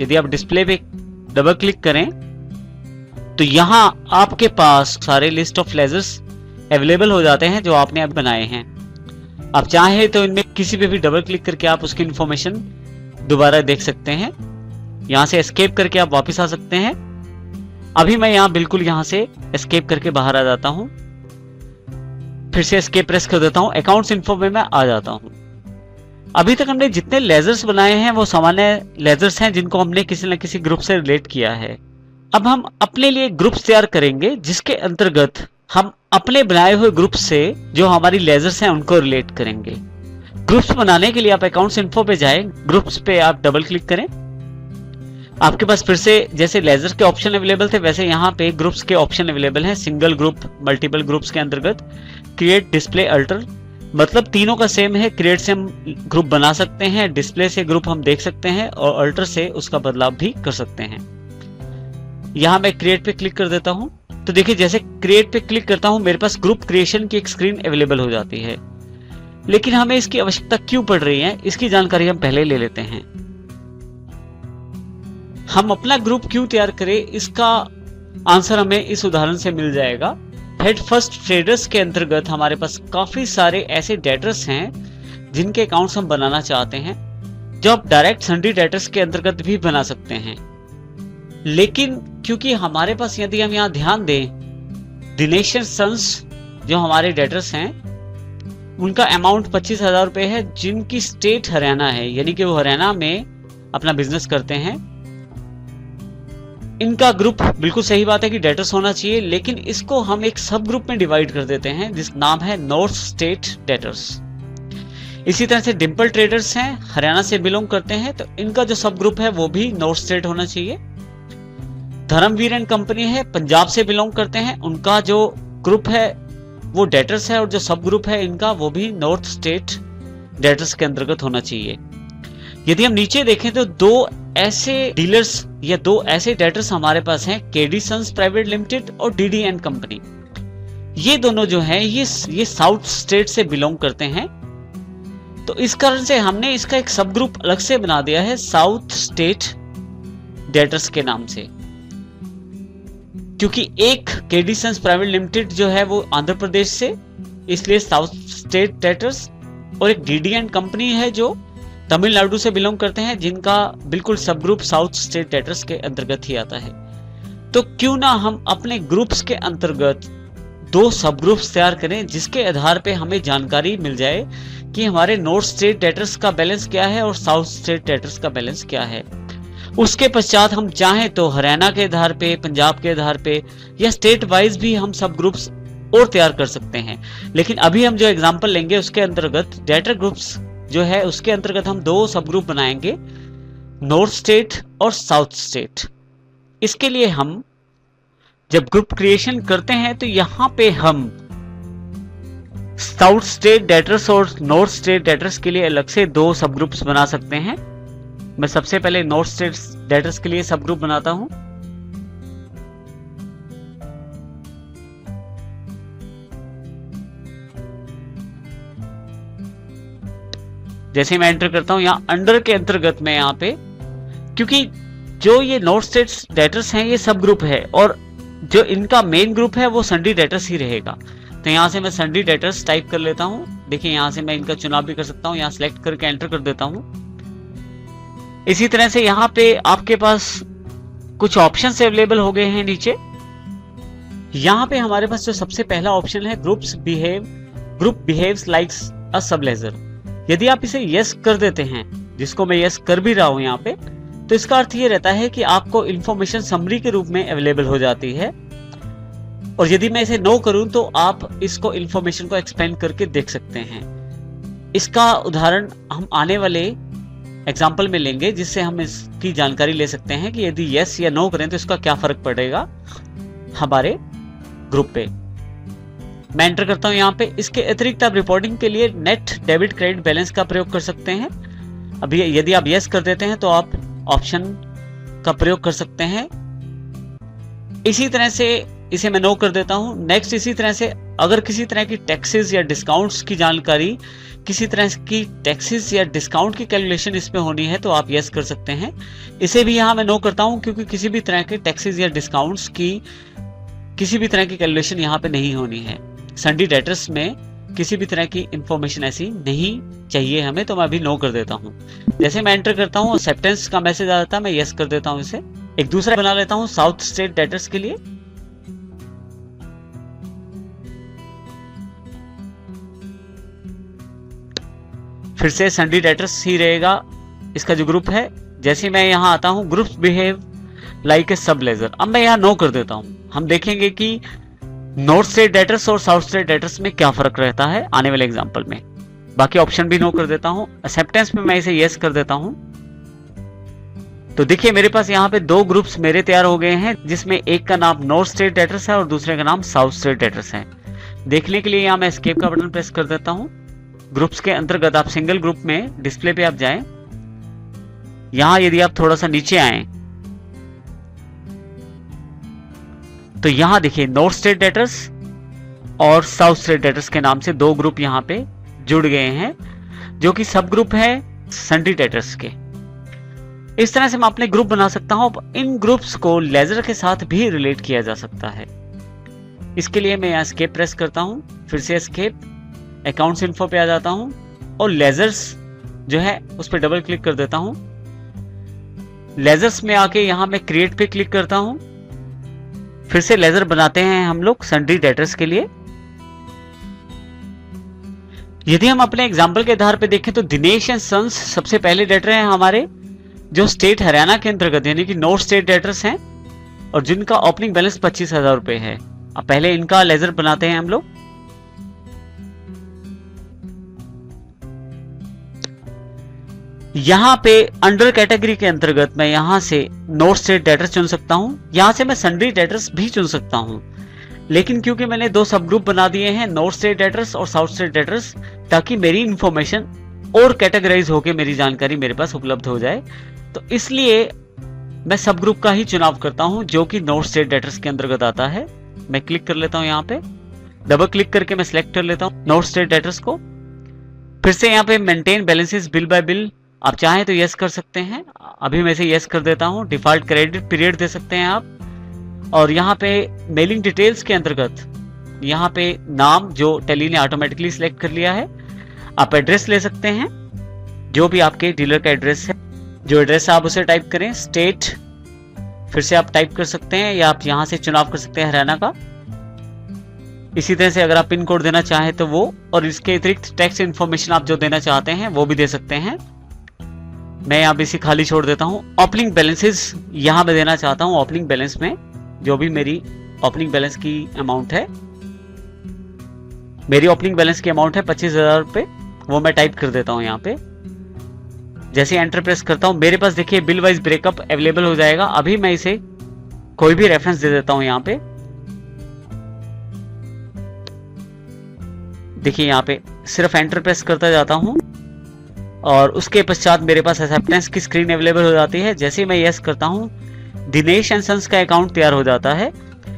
यदि आप डिस्प्ले पे डबल क्लिक करें तो यहाँ आपके पास सारे लिस्ट ऑफ लेजर्स अवेलेबल हो जाते हैं जो आपने अब बनाए हैं। आप चाहें तो इनमें किसी पे भी डबल क्लिक करके आप उसकी इंफॉर्मेशन दोबारा देख सकते हैं। यहाँ से एस्केप करके आप वापस आ सकते हैं। अभी मैं यहाँ बिल्कुल यहाँ से एस्केप करके बाहर आ जाता हूँ, फिर से एस्केप प्रेस कर देता हूँ, अकाउंट्स इन्फो में मैं आ जाता हूँ। अभी तक हमने जितने लेजर्स बनाए हैं वो सामान्य लेजर्स हैं जिनको हमने किसी न किसी ग्रुप से रिलेट किया है। अब हम अपने लिए ग्रुप्स तैयार करेंगे जिसके अंतर्गत हम अपने बनाए हुए ग्रुप से जो हमारी लेजर्स हैं उनको रिलेट करेंगे। ग्रुप्स बनाने के लिए आप अकाउंट्स इन्फो पे जाएं, ग्रुप्स पे आप डबल क्लिक करें। आपके पास फिर से जैसे लेजर के ऑप्शन अवेलेबल थे वैसे यहाँ पे ग्रुप्स के ऑप्शन अवेलेबल हैं। सिंगल ग्रुप, मल्टीपल ग्रुप्स के अंतर्गत क्रिएट, डिस्प्ले, अल्टर, मतलब तीनों का सेम है। क्रिएट से हम ग्रुप बना सकते हैं, डिस्प्ले से ग्रुप हम देख सकते हैं और अल्टर से उसका बदलाव भी कर सकते हैं। यहाँ मैं क्रिएट पे क्लिक कर देता हूँ तो देखिए जैसे क्रिएट पे क्लिक करता हूँ मेरे पास ग्रुप क्रिएशन की एक स्क्रीन अवेलेबल हो जाती है। लेकिन हमें इसकी आवश्यकता क्यों पड़ रही है इसकी जानकारी हम पहले ले लेते हैं। हम अपना ग्रुप क्यों तैयार करें इसका आंसर हमें इस उदाहरण से मिल जाएगा। हेड फर्स्ट ट्रेडर्स के अंतर्गत हमारे पास काफी सारे ऐसे डेटर्स हैं जिनके अकाउंट्स हम बनाना चाहते हैं जो आप डायरेक्ट सन्डी डेटर्स के अंतर्गत भी बना सकते हैं। लेकिन क्योंकि हमारे पास यदि हम यहाँ ध्यान दें, दिनेश एंड सन्स जो हमारे डेटर्स हैं उनका अमाउंट 25,000 रुपए है, जिनकी स्टेट हरियाणा है, यानी कि वो हरियाणा में अपना बिजनेस करते हैं। इनका ग्रुप बिल्कुल सही बात है कि डेटर्स होना चाहिए, लेकिन इसको हम एक सब ग्रुप में डिवाइड कर देते हैं जिसका नाम है नॉर्थ स्टेट डेटर्स। इसी तरह से डिम्पल ट्रेडर्स हैं, हरियाणा से बिलोंग करते हैं, तो इनका जो सब ग्रुप है वो भी नॉर्थ स्टेट होना चाहिए। धर्मवीर एंड कंपनी है, पंजाब से बिलोंग करते हैं, उनका जो ग्रुप है वो डेटर्स है और जो सब ग्रुप है इनका वो भी नॉर्थ स्टेट डेटर्स के अंतर्गत होना चाहिए। यदि हम नीचे देखें तो दो ऐसे डीलर्स या दो ऐसे डेटर्स हमारे पास हैं, केडी सन्स प्राइवेट लिमिटेड और डीडी एंड कंपनी। ये दोनों जो हैं ये साउथ स्टेट से बिलोंग करते हैं, तो इस कारण से हमने इसका एक सब ग्रुप अलग से बना दिया है साउथ स्टेट डेटर्स के नाम से। क्योंकि एक केडी सन्स प्राइवेट लिमिटेड जो है वो आंध्र प्रदेश से, इसलिए साउथ स्टेट डेटर्स, और एक डीडी एंड कंपनी है जो तमिलनाडु से बिलोंग करते हैं, जिनका बिल्कुल सब ग्रुप साउथ स्टेट डेटर्स के अंतर्गत ही आता है। तो क्यों ना हम अपने ग्रुप्स के अंतर्गत दो सब ग्रुप्स तैयार करें जिसके आधार पे हमें जानकारी मिल जाए कि हमारे नॉर्थ स्टेट डेटर्स का बैलेंस क्या है और साउथ स्टेट डेटर्स का बैलेंस क्या है। उसके पश्चात हम चाहें तो हरियाणा के आधार पे, पंजाब के आधार पे या स्टेट वाइज भी हम सब ग्रुप्स और तैयार कर सकते हैं। लेकिन अभी हम जो एग्जांपल लेंगे उसके अंतर्गत डेटर ग्रुप्स जो है उसके अंतर्गत हम दो सब ग्रुप बनाएंगे, नॉर्थ स्टेट और साउथ स्टेट। इसके लिए हम जब ग्रुप क्रिएशन करते हैं तो यहां पे हम साउथ स्टेट डेटर्स और नॉर्थ स्टेट डेटर्स के लिए अलग से दो सब ग्रुप्स बना सकते हैं। मैं सबसे पहले नॉर्थ स्टेट डेटर्स के लिए सब ग्रुप बनाता हूं। जैसे मैं एंटर करता हूं यहां अंडर के अंतर्गत में यहां पे, क्योंकि जो ये नॉर्थ स्टेट डेटर्स हैं ये सब ग्रुप है और जो इनका मेन ग्रुप है वो सन्डी डेटर्स ही रहेगा। तो यहां से मैं सन्डी डेटर्स टाइप कर लेता हूं। देखिए यहां से मैं इनका चुनाव भी कर सकता हूं, यहां सेलेक्ट करके एंटर कर देता हूं। इसी तरह से यहाँ पे आपके पास कुछ ऑप्शन अवेलेबल हो गए हैं नीचे। यहाँ पे हमारे पास जो सबसे पहला ऑप्शन है ग्रुप बिहेव्स लाइक अ सब लेजर। यदि आप इसे यस कर देते हैं, जिसको मैं यस कर भी रहा हूं यहाँ पे, तो इसका अर्थ ये रहता है कि आपको इंफॉर्मेशन समरी के रूप में अवेलेबल हो जाती है। और यदि मैं इसे नो करूं तो आप इसको इंफॉर्मेशन को एक्सपेंड करके देख सकते हैं। इसका उदाहरण हम आने वाले एग्जाम्पल में लेंगे जिससे हम इसकी जानकारी ले सकते हैं कि यदि यस या नो करें तो इसका क्या फर्क पड़ेगा हमारे ग्रुप पे। मैं एंटर करता हूं यहाँ पे। इसके अतिरिक्त आप रिपोर्टिंग के लिए नेट डेबिट क्रेडिट बैलेंस का प्रयोग कर सकते हैं। अभी यदि आप यस कर देते हैं तो आप ऑप्शन का प्रयोग कर सकते हैं। इसी तरह से इसे मैं नो कर देता हूं। नेक्स्ट, इसी तरह से अगर किसी तरह की टैक्सेस या डिस्काउंट्स की जानकारी, किसी तरह की टैक्सेस या डिस्काउंट की कैलकुलेशन इसमें होनी है तो आप यस कर सकते हैं। इसे भी यहां मैं नो करता हूं, क्योंकि किसी भी तरह के टैक्सेस या डिस्काउंट्स की किसी भी तरह की कैलकुलेशन यहाँ पे नहीं होनी है। सन्डी डेटर्स में किसी भी तरह की इंफॉर्मेशन ऐसी नहीं चाहिए हमें, तो मैं अभी नो कर देता हूँ। जैसे मैं एंटर करता हूँ एक्सेप्टेंस का मैसेज आ जाता है, मैं यस कर देता हूँ। इसे एक दूसरा बना लेता हूँ साउथ स्टेट डेटर्स के लिए। फिर से सन्डी डेटर्स ही रहेगा इसका जो ग्रुप है। जैसे मैं यहाँ आता हूँ, ग्रुप्स बिहेव लाइक ए सब लेजर, अब मैं यहाँ नो कर देता हूँ। हम देखेंगे कि नॉर्थ स्टेट डेटर्स और साउथ स्टेट डेटर्स में क्या फर्क रहता है आने वाले एग्जांपल में। बाकी ऑप्शन भी नो कर देता हूं। एक्सेप्टेंस में मैं इसे यस कर देता हूं। तो देखिए मेरे पास यहाँ पे दो ग्रुप्स मेरे तैयार हो गए हैं, जिसमें एक का नाम नॉर्थ स्टेट डेटर्स है और दूसरे का नाम साउथ स्टेट डेटर्स है। देखने के लिए यहाँ मैं एस्केप का बटन प्रेस कर देता हूँ। ग्रुप्स के अंतर्गत आप सिंगल ग्रुप में डिस्प्ले पे आप जाएं। यहाँ यदि आप थोड़ा सा नीचे आए तो यहाँ देखिए नॉर्थ स्टेट डेटर्स और साउथ स्टेट डेटर्स के नाम से दो ग्रुप यहाँ पे जुड़ गए हैं, जो कि सब ग्रुप है सन्डी डेटर्स के। इस तरह से मैं अपने ग्रुप बना सकता हूं। इन ग्रुप्स को लेजर के साथ भी रिलेट किया जा सकता है। इसके लिए मैं यहाँ एस्केप प्रेस करता हूं, फिर से एस्केप, अकाउंट्स इन्फो पे आ जाता हूं और लेजर्स जो है उस पर डबल क्लिक कर देता हूं। लेजर्स में आके यहाँ मैं क्रिएट पे क्लिक करता हूं। फिर से लेजर बनाते हैं हम लोग सन्डी डेटर्स के लिए। यदि हम अपने एग्जाम्पल के आधार पे देखें तो दिनेश एंड सन्स सबसे पहले डेटर हैं हमारे, जो स्टेट हरियाणा के अंतर्गत यानी कि नॉर्थ स्टेट डेटर्स हैं और जिनका ओपनिंग बैलेंस 25,000 रुपए है। अब पहले इनका लेजर बनाते हैं हम लोग। यहां पे अंडर कैटेगरी के अंतर्गत मैं यहां से नॉर्थ स्टेट डेटर्स चुन सकता हूं। यहां से मैं सन्डी डेटर्स भी चुन सकता हूं, लेकिन क्योंकि मैंने दो सब ग्रुप बना दिए हैं नॉर्थ स्टेट डेटर्स और साउथ स्टेट डेटर्स, ताकि मेरी इंफॉर्मेशन और कैटेगराइज होकर मेरी जानकारी मेरे पास उपलब्ध हो जाए, तो इसलिए मैं सब ग्रुप का ही चुनाव करता हूं जो कि नॉर्थ स्टेट डेटर्स के अंतर्गत आता है। मैं क्लिक कर लेता हूं, यहाँ पे डबल क्लिक करके मैं सिलेक्ट कर लेता हूं नॉर्थ स्टेट डेटर्स को। फिर से यहाँ पे maintain balances bill bye bill, आप चाहें तो यस कर सकते हैं। अभी मैं इसे यस कर देता हूं। डिफॉल्ट क्रेडिट पीरियड दे सकते हैं आप। और यहाँ पे मेलिंग डिटेल्स के अंतर्गत यहाँ पे नाम जो टेली ने ऑटोमेटिकली सिलेक्ट कर लिया है। आप एड्रेस ले सकते हैं, जो भी आपके डीलर का एड्रेस है, जो एड्रेस है आप उसे टाइप करें। स्टेट फिर से आप टाइप कर सकते हैं या आप यहाँ से चुनाव कर सकते हैं हरियाणा का। इसी तरह से अगर आप पिन कोड देना चाहें तो वो, और इसके अतिरिक्त टैक्स इन्फॉर्मेशन आप जो देना चाहते हैं वो भी दे सकते हैं। मैं यहाँ इसे खाली छोड़ देता हूँ। ओपनिंग बैलेंसेस यहाँ मैं देना चाहता हूँ। ओपनिंग बैलेंस में जो भी मेरी ओपनिंग बैलेंस की अमाउंट है, मेरी ओपनिंग बैलेंस की अमाउंट है 25,000 रुपए, वो मैं टाइप कर देता हूँ यहाँ पे। जैसे एंटर प्रेस करता हूँ मेरे पास देखिए बिल वाइज ब्रेकअप अवेलेबल हो जाएगा। अभी मैं इसे कोई भी रेफरेंस दे देता हूँ यहाँ पे। देखिए यहाँ पे सिर्फ एंटर प्रेस करता जाता हूँ और उसके पश्चात मेरे पास एक्सेप्टेंस की स्क्रीन अवेलेबल हो जाती है। जैसे मैं यस करता हूँ दिनेश एंड सन्स का अकाउंट तैयार हो जाता है